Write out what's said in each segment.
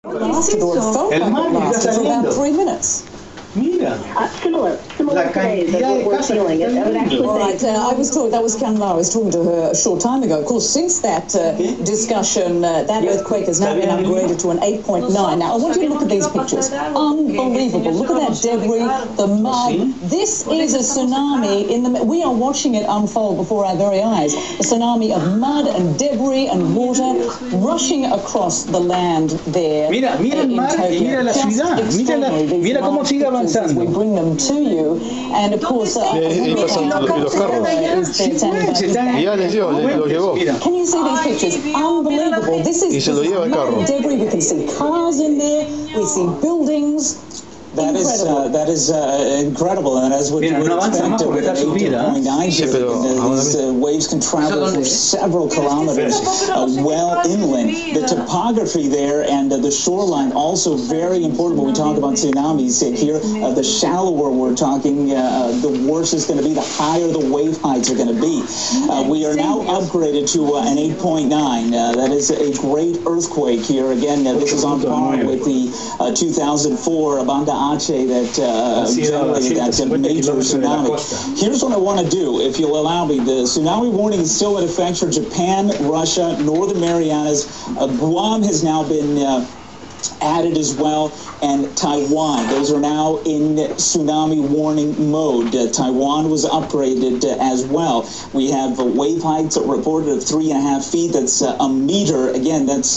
El mar que está saliendo. Mira, la cantidad de casas que Right, I was told, that was Kamala, I was talking to her a short time ago. Of course, since that discussion, that earthquake has now been upgraded to an 8.9. Now, I want you to look at these pictures. Unbelievable. Look at that debris, the mud. This is a tsunami. We are watching it unfold before our very eyes. A tsunami of mud and debris and water rushing across the land there. Mira el mar y mira la ciudad. Mira cómo sigue avanzando. We bring them to you, and of course, Can you see these pictures? Unbelievable. This is debris. We can see cars in there. We see buildings. That is incredible, and as what you would expect of an 8.9 these waves can travel for several kilometers well inland. The topography there and the shoreline also very important when we talk about tsunamis here. The shallower we're talking, the worse it's going to be, the higher the wave heights are going to be. We are now upgraded to an 8.9. That is a great earthquake here. Again, this is on par with the 2004 Banda Aceh that generated that major tsunami. Here's what I want to do, if you'll allow me. The tsunami warning is still in effect for Japan, Russia, Northern Marianas. Guam has now been added as well, and Taiwan. Those are now in tsunami warning mode. Taiwan was upgraded as well. We have wave heights reported of 3.5 feet. That's a meter. Again, that's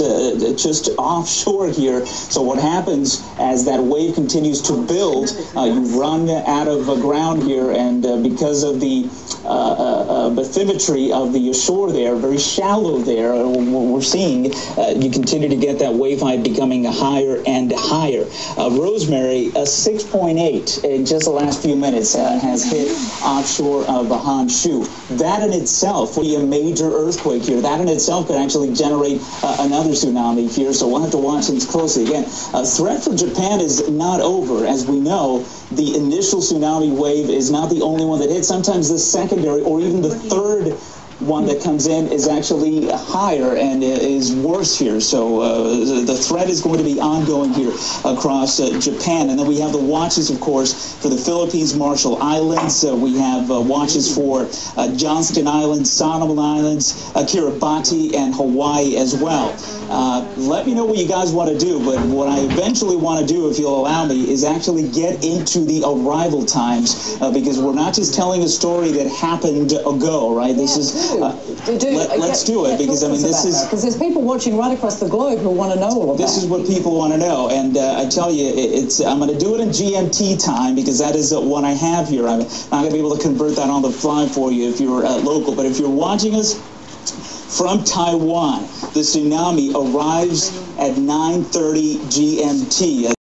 just offshore here. So what happens as that wave continues to build, you run out of ground here, and because of the bathymetry of the shore there, very shallow there, we're seeing you continue to get that wave height becoming higher and higher. Rosemary, a 6.8 in just the last few minutes has hit offshore of Honshu. That in itself will be a major earthquake here. That in itself could actually generate another tsunami here, so we'll have to watch things closely. Again, a threat for Japan is not over. As we know, the initial tsunami wave is not the only one that hits. Sometimes the secondary or even the third one that comes in is actually higher and is worse here. So the threat is going to be ongoing here across Japan. And then we have the watches, of course, for the Philippines, Marshall Islands. We have watches for Johnston Island, Solomon Islands, Kiribati, and Hawaii as well. Let me know what you guys want to do, but what I eventually want to do, if you'll allow me, is actually get into the arrival times, because we're not just telling a story that happened ago, right? This is let's do it, because I mean this is because there's people watching right across the globe who want to know all of that. This is what people want to know, and I tell you, I'm going to do it in GMT time because that is what I have here. I'm not going to be able to convert that on the fly for you if you're local, but if you're watching us from Taiwan, the tsunami arrives at 9:30 GMT.